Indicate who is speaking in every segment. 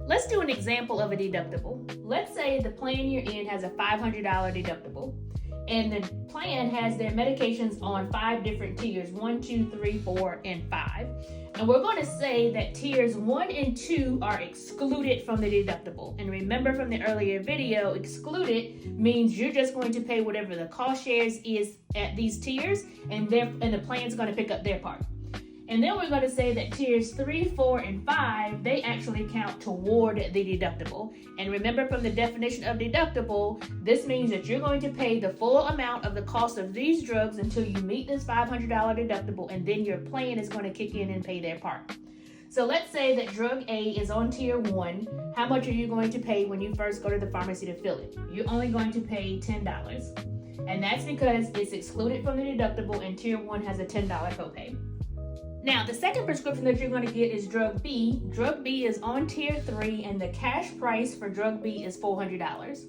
Speaker 1: Let's do an example of a deductible. Let's say the plan you're in has a $500 deductible, and the plan has their medications on 5 different tiers, 1, 2, 3, 4, and 5. And we're going to say that tiers 1 and 2 are excluded from the deductible. And remember from the earlier video, excluded means you're just going to pay whatever the cost shares is at these tiers, and the plan's going to pick up their part. And then we're going to say that tiers 3, 4, and 5, they actually count toward the deductible. And remember from the definition of deductible, this means that you're going to pay the full amount of the cost of these drugs until you meet this $500 deductible, and then your plan is going to kick in and pay their part. So let's say that drug A is on tier 1. How much are you going to pay when you first go to the pharmacy to fill it? You're only going to pay $10. And that's because it's excluded from the deductible, and tier 1 has a $10 copay. Now, the second prescription that you're going to get is drug B. Drug B is on tier 3, and the cash price for drug B is $400.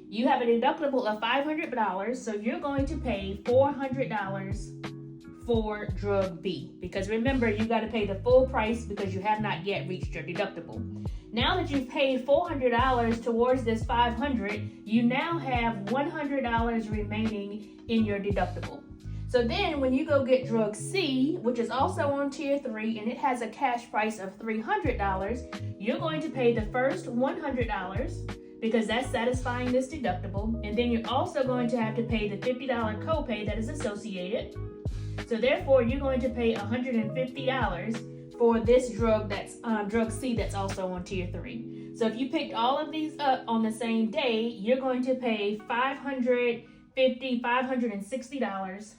Speaker 1: You have a deductible of $500, so you're going to pay $400 for drug B. Because remember, you got to pay the full price because you have not yet reached your deductible. Now that you've paid $400 towards this $500, you now have $100 remaining in your deductible. So then when you go get drug C, which is also on tier 3, and it has a cash price of $300, you're going to pay the first $100 because that's satisfying this deductible. And then you're also going to have to pay the $50 copay that is associated. So therefore, you're going to pay $150 for this drug that's drug C that's also on tier 3. So if you picked all of these up on the same day, you're going to pay $560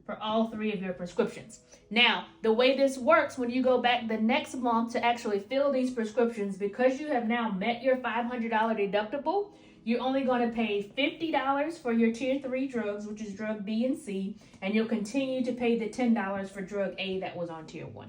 Speaker 1: for all 3 of your prescriptions. Now, the way this works when you go back the next month to actually fill these prescriptions, because you have now met your $500 deductible, you're only going to pay $50 for your tier 3 drugs, which is drug B and C, and you'll continue to pay the $10 for drug A that was on tier 1.